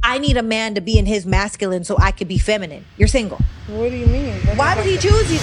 I need a man to be in his masculine so I could be feminine. You're single. What do you mean? Why would he choose you?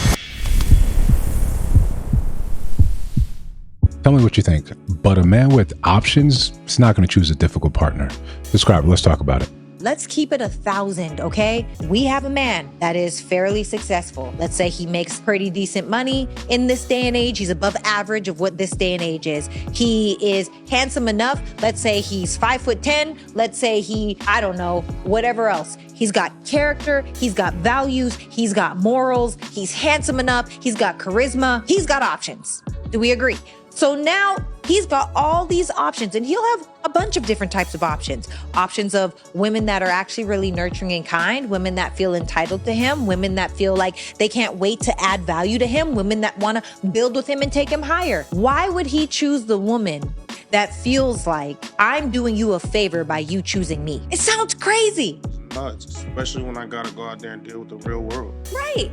Tell me what you think. But a man with options is not going to choose a difficult partner. Describe it. Let's talk about it. Let's keep it 1,000, okay? We have a man that is fairly successful. Let's say he makes pretty decent money in this day and age. He's above average of what this day and age is. He is handsome enough. Let's say he's 5'10". Let's say he, I don't know, whatever else. He's got character. He's got values. He's got morals. He's handsome enough. He's got charisma. He's got options. Do we agree? So now he's got all these options, and he'll have a bunch of different types of options. Options of women that are actually really nurturing and kind, women that feel entitled to him, women that feel like they can't wait to add value to him, women that want to build with him and take him higher. Why would he choose the woman that feels like I'm doing you a favor by you choosing me? It sounds crazy. Nuts, especially when I gotta go out there and deal with the real world. Right.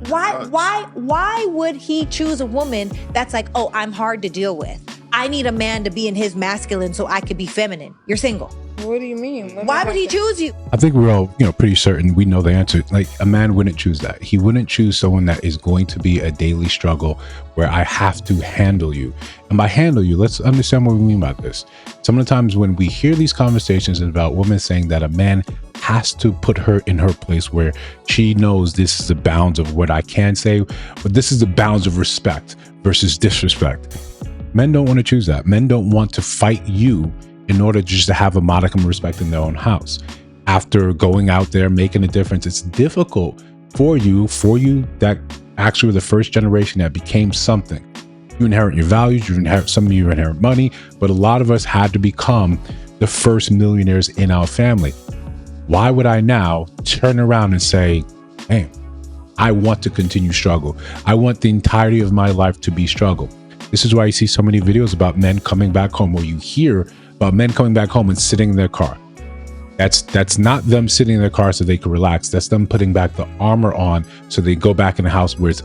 Why would he choose a woman that's like, oh, I'm hard to deal with? I need a man to be in his masculine so I could be feminine. You're single. What do you mean? Why would he choose you? I think we're all, pretty certain we know the answer. Like, a man wouldn't choose that. He wouldn't choose someone that is going to be a daily struggle where I have to handle you. And by handle you, let's understand what we mean by this. Some of the times when we hear these conversations about women saying that a man has to put her in her place where she knows this is the bounds of what I can say, but this is the bounds of respect versus disrespect. Men don't want to choose that. Men don't want to fight you in order just to have a modicum of respect in their own house. After going out there, making a difference, it's difficult for you that actually were the first generation that became something. You inherit your values, some of you inherit money, but a lot of us had to become the first millionaires in our family. Why would I now turn around and say, hey, I want to continue struggle. I want the entirety of my life to be struggle. This is why you see so many videos about men coming back home, or you hear about men coming back home and sitting in their car. That's not them sitting in their car so they can relax. That's them putting back the armor on so they go back in the house where it's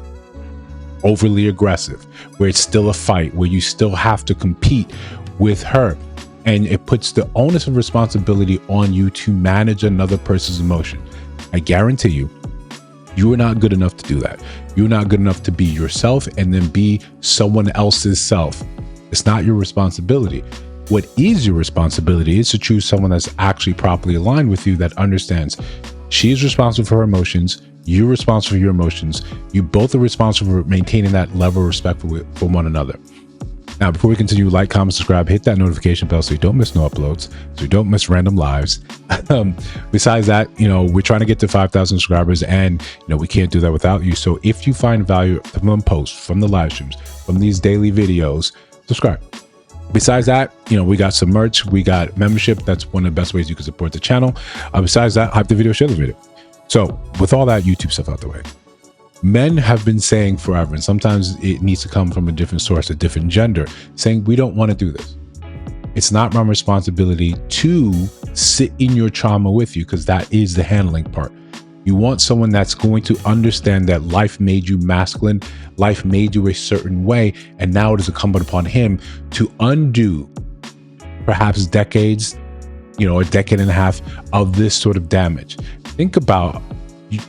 overly aggressive, where it's still a fight, where you still have to compete with her. And it puts the onus of responsibility on you to manage another person's emotion. I guarantee you, you are not good enough to do that. You're not good enough to be yourself and then be someone else's self. It's not your responsibility. What is your responsibility is to choose someone that's actually properly aligned with you, that understands she is responsible for her emotions. You're responsible for your emotions. You both are responsible for maintaining that level of respect for one another. Now, before we continue, like, comment, subscribe, hit that notification bell so you don't miss no uploads, so you don't miss random lives. Besides that, we're trying to get to 5,000 subscribers, and we can't do that without you. So if you find value from posts, from the live streams, from these daily videos, subscribe. Besides that, we got some merch, we got membership. That's one of the best ways you can support the channel. Besides that, hype the video, share the video. So with all that YouTube stuff out the way, men have been saying forever, and sometimes it needs to come from a different source, a different gender, saying we don't want to do this. It's not my responsibility to sit in your trauma with you, because that is the handling part. You want someone that's going to understand that life made you masculine, life made you a certain way, and now it is incumbent upon him to undo perhaps decades, a decade and a half of this sort of damage. Think about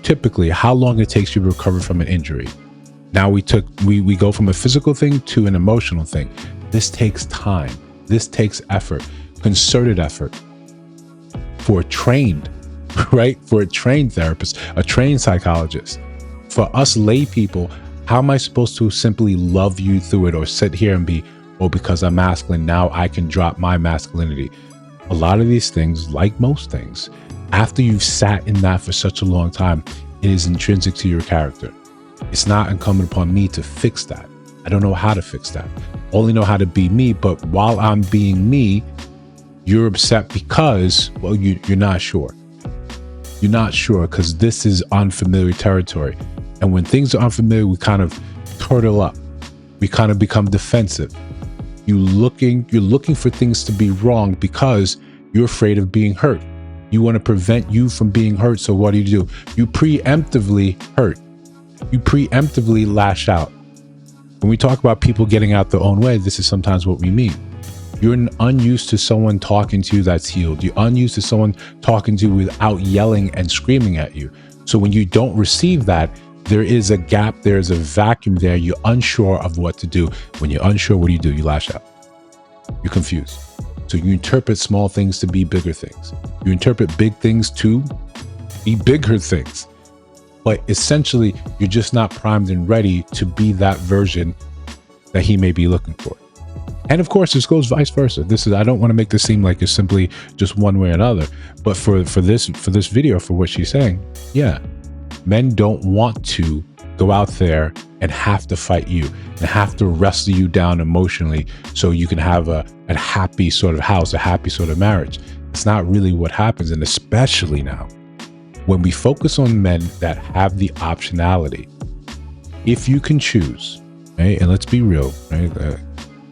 typically how long it takes you to recover from an injury. Now we go from a physical thing to an emotional thing. This takes time. This takes effort, concerted effort for a trained, right? For a trained therapist, a trained psychologist. For us lay people, how am I supposed to simply love you through it, or sit here and be, oh, because I'm masculine, now I can drop my masculinity? A lot of these things, like most things, after you've sat in that for such a long time, it is intrinsic to your character. It's not incumbent upon me to fix that. I don't know how to fix that. Only know how to be me. But while I'm being me, you're upset because, well, you're not sure. You're not sure because this is unfamiliar territory. And when things are unfamiliar, we kind of turtle up. We kind of become defensive. You're looking for things to be wrong because you're afraid of being hurt. You want to prevent you from being hurt. So what do? You preemptively hurt. You preemptively lash out. When we talk about people getting out their own way, this is sometimes what we mean. You're unused to someone talking to you that's healed. You're unused to someone talking to you without yelling and screaming at you. So when you don't receive that, there is a gap, there's a vacuum there. You're unsure of what to do. When you're unsure, what do? You lash out. You're confused. So you interpret small things to be bigger things. You interpret big things to be bigger things. But essentially, you're just not primed and ready to be that version that he may be looking for. And of course, this goes vice versa. I don't want to make this seem like it's simply just one way or another. But for this video, for what she's saying, yeah, men don't want to go out there and have to fight you and have to wrestle you down emotionally so you can have a happy sort of house, a happy sort of marriage. It's not really what happens. And especially now, when we focus on men that have the optionality, if you can choose, right? And let's be real, right?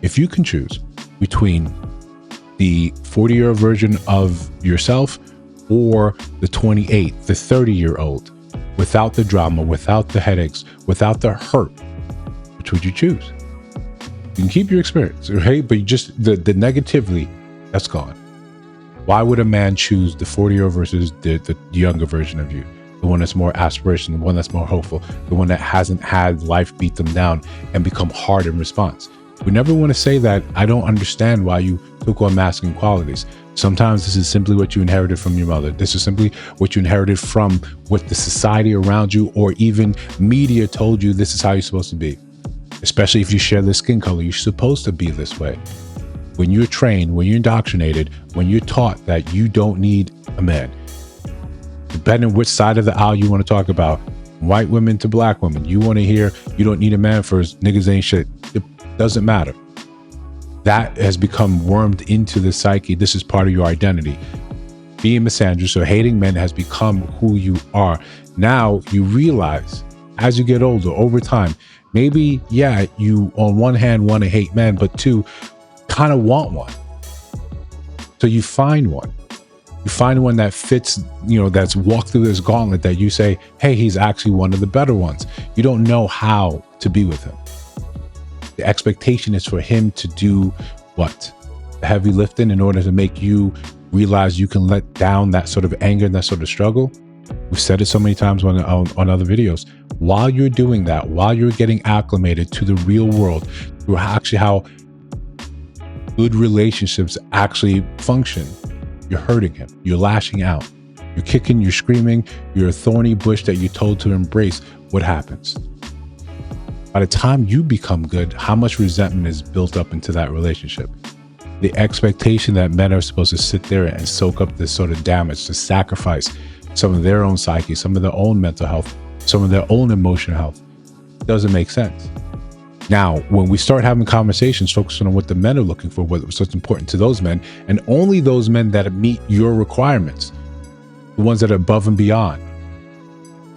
If you can choose between the 40-year-old version of yourself or the 28, the 30-year-old, without the drama, without the headaches, without the hurt, which would you choose? You can keep your experience, right? But you just the negativity, that's gone. Why would a man choose the 40-year-old versus the younger version of you? The one that's more aspirational, the one that's more hopeful, the one that hasn't had life beat them down and become hard in response. We never want to say that I don't understand why you took on masculine qualities. Sometimes this is simply what you inherited from your mother. This is simply what you inherited from what the society around you or even media told you this is how you're supposed to be. Especially if you share the skin color, you're supposed to be this way. When you're trained, when you're indoctrinated, when you're taught that you don't need a man, depending on which side of the aisle you want to talk about, white women to black women, you want to hear you don't need a man for niggas ain't shit. It doesn't matter. That has become wormed into the psyche. This is part of your identity. Being misandrous or hating men has become who you are. Now you realize as you get older, over time, maybe, yeah, you on one hand want to hate men, but two, kind of want one. So you find one. You find one that fits, that's walked through this gauntlet that you say, hey, he's actually one of the better ones. You don't know how to be with him. The expectation is for him to do what? The heavy lifting in order to make you realize you can let down that sort of anger and that sort of struggle. We've said it so many times on other videos. While you're doing that, while you're getting acclimated to the real world, through actually how good relationships actually function, you're hurting him. You're lashing out. You're kicking, you're screaming, you're a thorny bush that you're told to embrace. What happens? By the time you become good, how much resentment is built up into that relationship? The expectation that men are supposed to sit there and soak up this sort of damage, to sacrifice some of their own psyche, some of their own mental health, some of their own emotional health, doesn't make sense. Now, when we start having conversations focusing on what the men are looking for, what's important to those men, and only those men that meet your requirements, the ones that are above and beyond,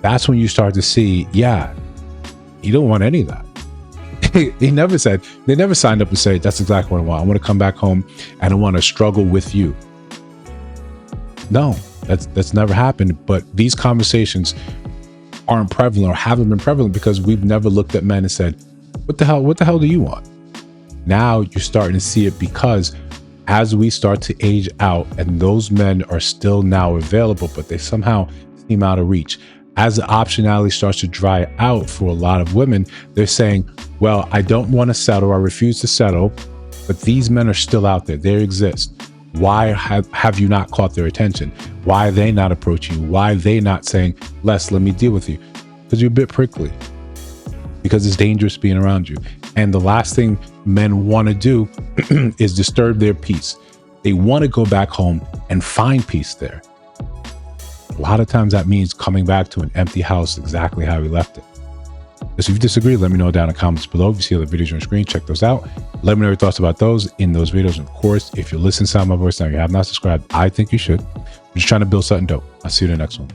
that's when you start to see, yeah, you don't want any of that. They never signed up to say, that's exactly what I want. I want to come back home and I want to struggle with you. No, that's never happened. But these conversations aren't prevalent or haven't been prevalent because we've never looked at men and said, what the hell do you want? Now you're starting to see it, because as we start to age out and those men are still now available, but they somehow seem out of reach. As the optionality starts to dry out for a lot of women, they're saying, well, I don't want to settle. I refuse to settle. But these men are still out there. They exist. Why have you not caught their attention? Why are they not approaching you? Why are they not saying, let me deal with you? Because you're a bit prickly. Because it's dangerous being around you. And the last thing men want to do is disturb their peace. They want to go back home and find peace there. A lot of times that means coming back to an empty house exactly how we left it. So if you disagree, let me know down in the comments below. If you see other videos on the screen, check those out. Let me know your thoughts about those in those videos. And of course, if you're listening to my voice now, you have not subscribed, I think you should. I'm just trying to build something dope. I'll see you in the next one.